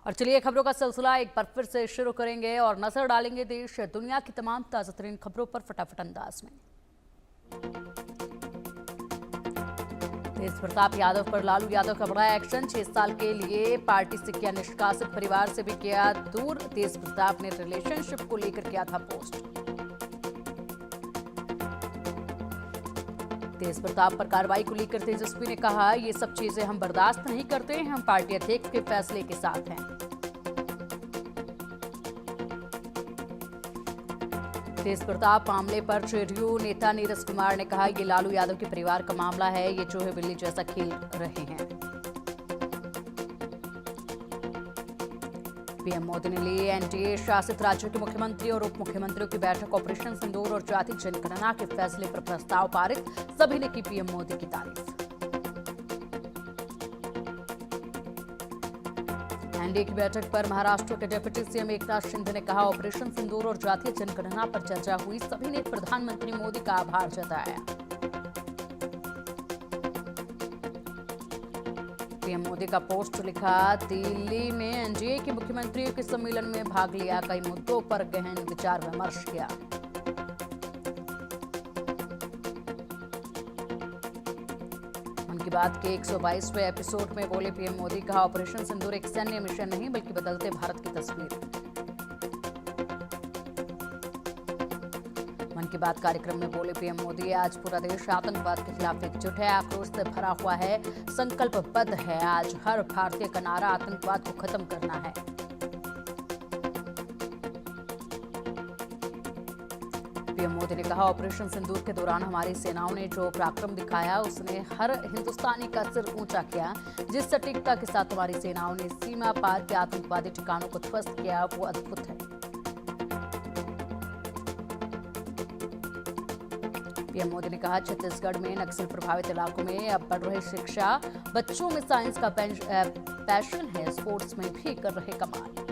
और चलिए खबरों का सिलसिला एक बार फिर से शुरू करेंगे और नजर डालेंगे देश दुनिया की तमाम ताजा तरीन खबरों पर फटाफट अंदाज में। तेज प्रताप यादव पर लालू यादव का बड़ा एक्शन, 6 साल के लिए पार्टी से किया निष्कासित, परिवार से भी किया दूर। तेज प्रताप ने रिलेशनशिप को लेकर किया था पोस्ट। तेज प्रताप पर कार्रवाई को लेकर तेजस्वी ने कहा, ये सब चीजें हम बर्दाश्त नहीं करते, हम पार्टी अध्यक्ष के फैसले के साथ हैं। तेज प्रताप मामले पर जेडीयू नेता नीरज कुमार ने कहा, ये लालू यादव के परिवार का मामला है, ये चूहे बिल्ली जैसा खेल रहे हैं। पीएम मोदी ने ली एनडीए शासित राज्यों के मुख्यमंत्री और उप मुख्यमंत्रियों की बैठक, ऑपरेशन सिंदूर और जाति जनगणना के फैसले पर प्रस्ताव पारित, सभी ने की पीएम मोदी की तारीफ। एनडीए की बैठक पर महाराष्ट्र के डिप्टी सीएम एकनाथ शिंदे ने कहा, ऑपरेशन सिंदूर और जातीय जनगणना पर चर्चा हुई, सभी ने प्रधानमंत्री मोदी का आभार जताया। पीएम मोदी का पोस्ट लिखा, दिल्ली में एनडीए के मुख्यमंत्रियों के सम्मेलन में भाग लिया, कई मुद्दों पर गहन विचार विमर्श किया। मन की बात के 122वें एपिसोड में बोले पीएम मोदी, कहा ऑपरेशन सिंदूर एक सैन्य मिशन नहीं बल्कि बदलते भारत की तस्वीर। मन की बात कार्यक्रम में बोले पीएम मोदी, आज पूरा देश आतंकवाद के खिलाफ एकजुट है, आक्रोश से भरा हुआ है, संकल्पबद्ध है। आज हर भारतीय का नारा आतंकवाद को खत्म करना है। पीएम मोदी ने कहा, ऑपरेशन सिंदूर के दौरान हमारी सेनाओं ने जो पराक्रम दिखाया, उसने हर हिंदुस्तानी का सिर ऊंचा किया। जिस सटीकता के साथ हमारी सेनाओं ने सीमा पार के आतंकवादी ठिकानों को ध्वस्त किया, वो अद्भुत है। पीएम मोदी ने कहा, छत्तीसगढ़ में नक्सल प्रभावित इलाकों में अब बढ़ रही शिक्षा, बच्चों में साइंस का पैशन है, स्पोर्ट्स में भी कर रहे कमाल।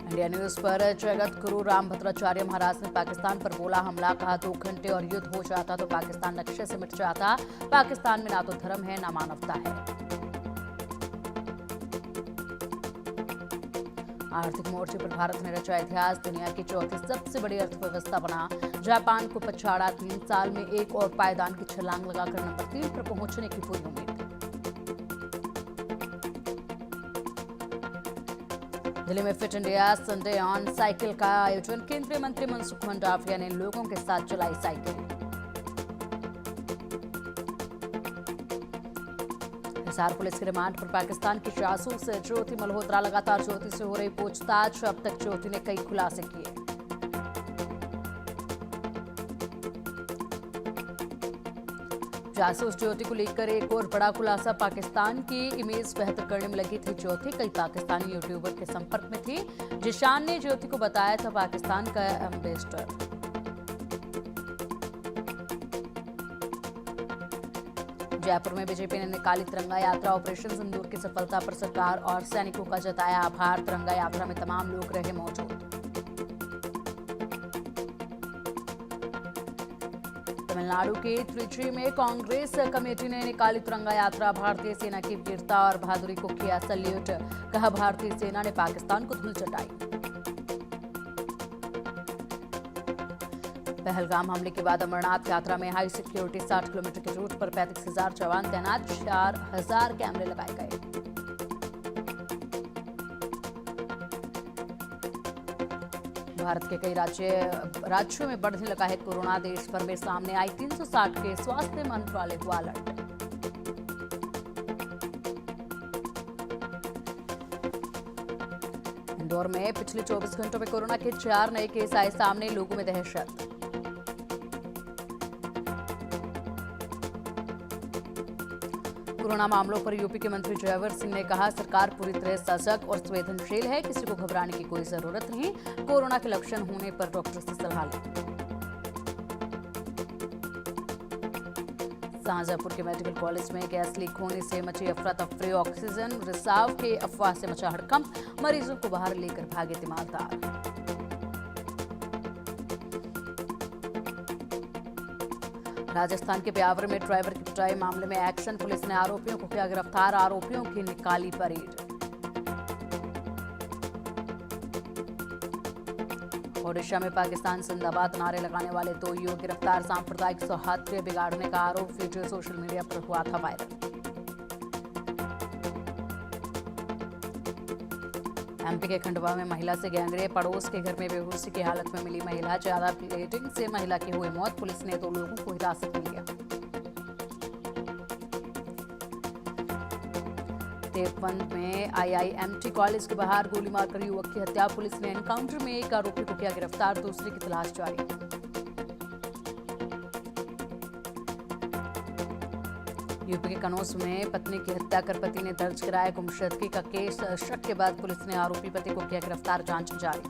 इंडिया न्यूज पर जगत गुरु राम भद्राचार्य महाराज ने पाकिस्तान पर बोला हमला, कहा 2 घंटे और युद्ध हो जाता तो पाकिस्तान नक्शे से मिट जाता। पाकिस्तान में ना तो धर्म है ना मानवता है। आर्थिक मोर्चे पर भारत ने रचा इतिहास, दुनिया की चौथी सबसे बड़ी अर्थव्यवस्था बना, जापान को पछाड़ा, 3 साल में एक और पायदान की छलांग लगाकर नंबर 3 पर पहुंचने की पूरी उम्मीद। दिल्ली में fit India Sunday on cycle का आयोजन, केंद्रीय मंत्री मनसुख मंडाविया ने लोगों के साथ चलाई साइकिल। हिसार पुलिस के रिमांड पर पाकिस्तान की जासूस ज्योति मल्होत्रा, लगातार ज्योति से हो रही पूछताछ, अब तक ज्योति ने कई खुलासे किए। जासूस ज्योति को लेकर एक और बड़ा खुलासा, पाकिस्तान की इमेज बेहतर करने में लगी थी ज्योति, कई पाकिस्तानी यूट्यूबर के संपर्क में थी। जिशान ने ज्योति को बताया था पाकिस्तान का एम्बेसडर। जयपुर में बीजेपी ने निकाली तिरंगा यात्रा, ऑपरेशन सिंदूर की सफलता पर सरकार और सैनिकों का जताया आभार। तिरंगा यात्रा में तमाम लोग रहे मौजूद। तमिलनाडु के त्रिची में कांग्रेस कमेटी ने निकाली तिरंगा यात्रा, भारतीय सेना की वीरता और बहादुरी को किया सैल्यूट, कहा भारतीय सेना ने पाकिस्तान को धूल चटाई। पहलगाम हमले के बाद अमरनाथ यात्रा में हाई सिक्योरिटी 60 किलोमीटर के रूट पर 35,000 जवान तैनात, 4,000 कैमरे लगाए गए। भारत के कई राज्यों में बढ़ने लगा है कोरोना, देश भर में सामने आई 360 के, स्वास्थ्य मंत्रालय हुआ अलर्ट। इंदौर में पिछले 24 घंटों में कोरोना के 4 नए केस आए सामने, लोगों में दहशत। कोरोना मामलों पर यूपी के मंत्री जयवर सिंह ने कहा, सरकार पूरी तरह सजग और संवेदनशील है, किसी को घबराने की कोई जरूरत नहीं, कोरोना के लक्षण होने पर डॉक्टर से सलाह लें। शाहजहांपुर के मेडिकल कॉलेज में गैस लीक होने से मची अफरा तफरी, ऑक्सीजन रिसाव के अफवाह से मचा हड़कंप, मरीजों को बाहर लेकर भागे तीमारदार। राजस्थान के ब्यावर में ड्राइवर की पिटाई मामले में एक्शन, पुलिस ने आरोपियों को किया गिरफ्तार, आरोपियों की निकाली परेड। ओडिशा में पाकिस्तान जिंदाबाद नारे लगाने वाले 2 युवक गिरफ्तार, सांप्रदायिक सौहार्द बिगाड़ने का आरोप, वीडियो सोशल मीडिया पर हुआ था वायरल। एमपी के खंडवा में महिला से गैंगरेप, पड़ोस के घर में बेहोशी की हालत में मिली महिला, ज्यादा ब्लीडिंग से महिला की हुई मौत, पुलिस ने 2 लोगों को हिरासत में लिया। देवबंद में आईआईएमटी कॉलेज के बाहर गोली मारकर युवक की हत्या, पुलिस ने एनकाउंटर में एक आरोपी को किया गिरफ्तार, दूसरे की तलाश जारी। यूपी के कनौज में पत्नी की हत्या कर पति ने दर्ज कराया गुमशुदगी का केस, शक के बाद पुलिस ने आरोपी पति को किया गिरफ्तार, जांच जारी।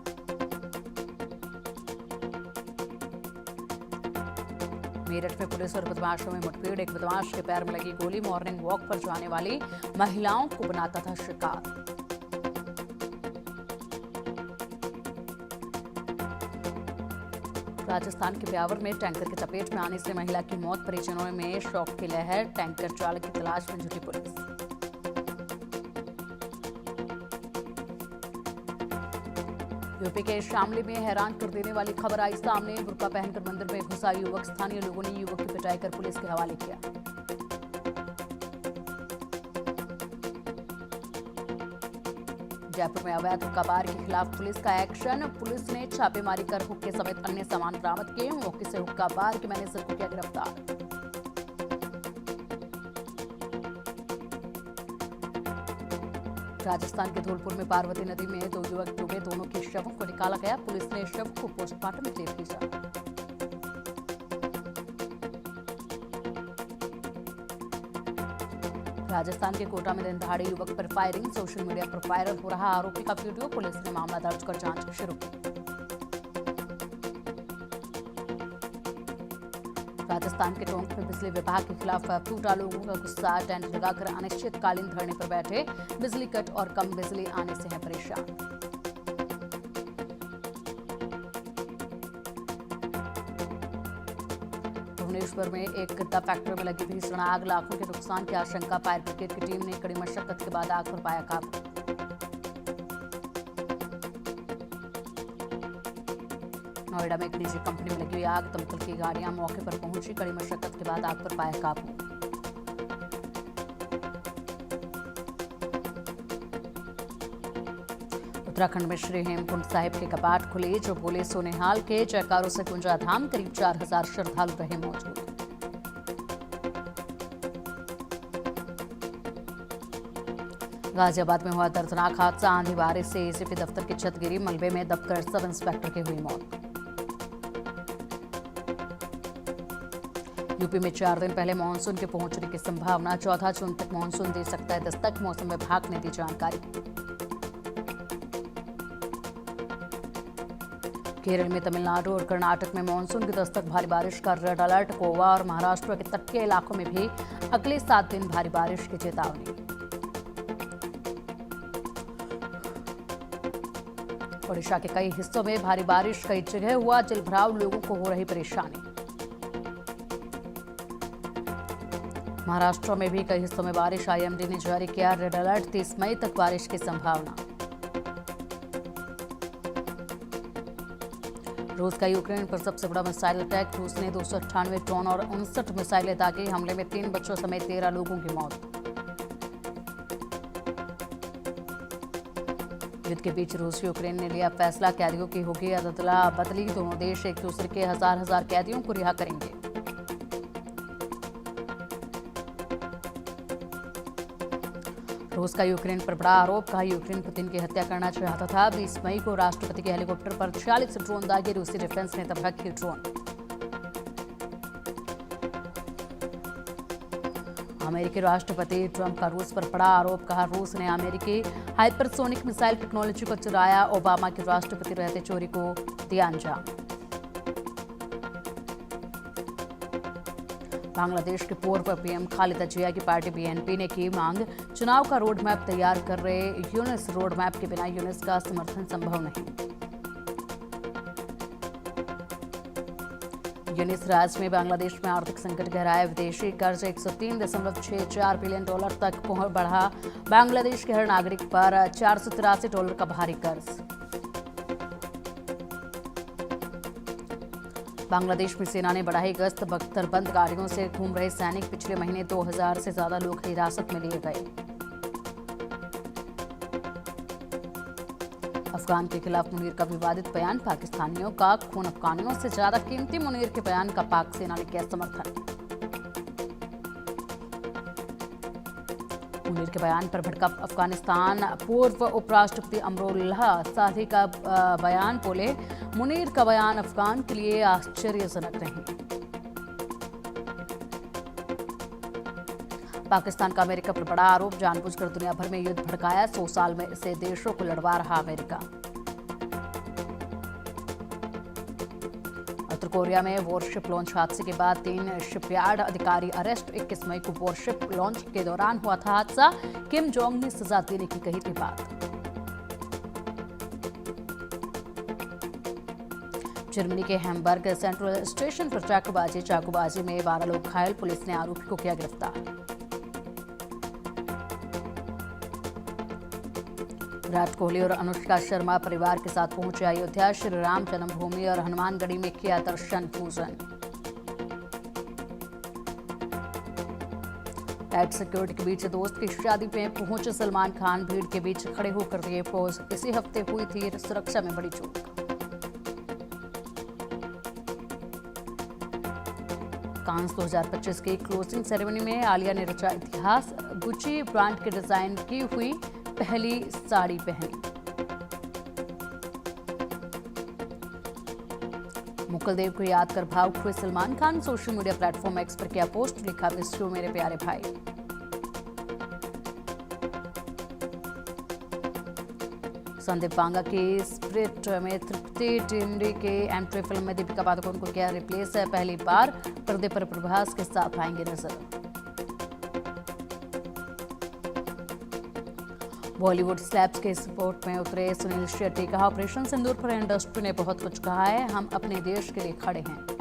मेरठ में पुलिस और बदमाशों में मुठभेड़, एक बदमाश के पैर में लगी गोली, मॉर्निंग वॉक पर जाने वाली महिलाओं को बनाता था शिकार। राजस्थान के ब्यावर में टैंकर की चपेट में आने से महिला की मौत, परिजनों में शौक की लहर, टैंकर चालक की तलाश में जुटी पुलिस। यूपी के शामली में हैरान कर देने वाली खबर आई सामने, बुर्का पहनकर मंदिर में घुसा युवक, स्थानीय लोगों ने युवक की पिटाई कर पुलिस के हवाले किया। जयपुर में अवैध हुक्का बार के खिलाफ पुलिस का एक्शन, पुलिस ने छापेमारी कर हुक्के समेत अन्य सामान बरामद किए, मौके से हुक्का बार के मैनेजर को किया गिरफ्तार। राजस्थान के धौलपुर में पार्वती नदी में 2 युवक डूबे, दोनों के शवों को निकाला गया, पुलिस ने शव को पोस्टमार्टम के लिए भेजा। राजस्थान के कोटा में दिन दहाड़े युवक पर फायरिंग, सोशल मीडिया पर वायरल हो रहा आरोपी का वीडियो, पुलिस ने मामला दर्ज कर जांच शुरू की। राजस्थान के टोंक में बिजली विभाग के खिलाफ फूटा लोगों का गुस्सा, टेंट लगाकर अनिश्चितकालीन धरने पर बैठे, बिजली कट और कम बिजली आने से है परेशान। भुवनेश्वर में एक गद्दा फैक्ट्री में लगी भीषण आग, लाखों के नुकसान की आशंका, फायर ब्रिगेड की टीम ने कड़ी मशक्कत के बाद आग पर पाया काबू। नोएडा में एक निजी कंपनी में लगी हुई आग, दमकल की गाड़ियां मौके पर पहुंची, कड़ी मशक्कत के बाद आग पर पाया काबू। उत्तराखंड में श्री हेमकुंड साहिब के कपाट खुले, जो बोले सोनेहाल के जयकारों से गुंजा धाम, करीब 4000 श्रद्धालु रहे मौजूद। गाजियाबाद में हुआ दर्दनाक हादसा, आंधी बारिश से एसीपी दफ्तर की छत गिरी, मलबे में दबकर सब इंस्पेक्टर की हुई मौत। यूपी में 4 दिन पहले मानसून के पहुंचने की संभावना, 14 जून तक मानसून दे सकता है दस्तक, मौसम विभाग ने दी जानकारी। केरल में तमिलनाडु और कर्नाटक में मानसून की दस्तक, भारी बारिश का रेड अलर्ट, गोवा और महाराष्ट्र के तटीय इलाकों में भी अगले 7 दिन भारी बारिश की चेतावनी। ओडिशा के कई हिस्सों में भारी बारिश, कई जगह हुआ जलभराव, लोगों को हो रही परेशानी। महाराष्ट्र में भी कई हिस्सों में बारिश, आईएमडी ने जारी किया रेड अलर्ट, 30 मई तक बारिश की संभावना। रूस का यूक्रेन पर सबसे बड़ा मिसाइल अटैक, रूस ने 298 ड्रोन और 59 मिसाइलें दागी, हमले में 3 बच्चों समेत 13 लोगों की मौत। युद्ध के बीच रूस यूक्रेन ने लिया फैसला, कैदियों की होगी अदला बदली, दोनों देश एक दूसरे के हजार कैदियों को रिहा करेंगे। रूस का यूक्रेन पर बड़ा आरोप, कहा यूक्रेन पुतिन की हत्या करना चाहता था। 20 मई को राष्ट्रपति के हेलीकॉप्टर पर 46 ड्रोन दागे, रूसी डिफेंस ने तबाह किए ड्रोन। अमेरिकी राष्ट्रपति ट्रंप का रूस पर बड़ा आरोप, कहा रूस ने अमेरिकी हाइपरसोनिक मिसाइल टेक्नोलॉजी को चुराया, ओबामा के राष्ट्रपति रहते चोरी को दिया अंजाम। बांग्लादेश के पूर्व पीएम खालिदा जिया की पार्टी बीएनपी ने की मांग, चुनाव का रोड मैप तैयार कर रहे यूनिस, रोड मैप के बिना यूनिस का समर्थन संभव नहीं। यूनिस राज्य में बांग्लादेश में आर्थिक संकट गहराया। विदेशी कर्ज 103.64 बिलियन डॉलर तक बढ़ा। बांग्लादेश के हर नागरिक पर $483 का भारी कर्ज। बांग्लादेश में सेना ने बढ़ाई गश्त। बख्तरबंद गाड़ियों से घूम रहे सैनिक। पिछले महीने 2000 से ज्यादा लोग हिरासत में लिए गए। अफगान के खिलाफ मुनीर का विवादित बयान। पाकिस्तानियों का खून अफगानियों से ज्यादा कीमती। मुनीर के बयान का पाक सेना ने किया समर्थन। मुनीर के बयान पर भड़का अफगानिस्तान। पूर्व उपराष्ट्रपति अमरुल्लाह साधी का बयान। बोले, मुनीर का बयान अफगान के लिए आश्चर्यजनक नहीं। पाकिस्तान का अमेरिका पर बड़ा आरोप। जानबूझकर दुनिया भर में युद्ध भड़काया। 100 साल में से देशों को लड़वा रहा अमेरिका। उत्तर कोरिया में वॉरशिप लॉन्च हादसे के बाद 3 शिपयार्ड अधिकारी अरेस्ट। 21 मई को वॉरशिप लॉन्च के दौरान हुआ था हादसा। किम जोंग ने सजा देने की कही थी बात। जर्मनी के हैम्बर्ग सेंट्रल स्टेशन पर चाकूबाजी में 12 लोग घायल। पुलिस ने आरोपी को किया गिरफ्तार। विराट कोहली और अनुष्का शर्मा परिवार के साथ पहुंचे अयोध्या। श्री राम जन्मभूमि और हनुमानगढ़ी में किया दर्शन पूजन। टाइट सिक्योरिटी के बीच दोस्त की शादी में पहुंचे सलमान खान। भीड़ के बीच खड़े होकर दिए पोज। इसी हफ्ते हुई थी सुरक्षा में बड़ी चूक। कांस 2025 की क्लोजिंग सेरेमनी में आलिया ने रचा इतिहास। गुची ब्रांड के डिजाइन की हुई पहली साड़ी पहनी। मुकुलदेव को याद कर भावुक हुए Salman Khan. Social media platform x पर किया पोस्ट। लिखा, मिस यू मेरे प्यारे भाई। संदीप बांगा की स्प्रिट में तृप्ति टिंडी के एंट्री फिल्म में दीपिका पादुकोण को किया रिप्लेस। है पहली बार पर्दे पर प्रभास के साथ आएंगे नजर। बॉलीवुड स्लैब्स के सपोर्ट में उतरे सुनील शेट्टी। कहा, ऑपरेशन सिंदूर पर इंडस्ट्री ने बहुत कुछ कहा है। हम अपने देश के लिए खड़े हैं।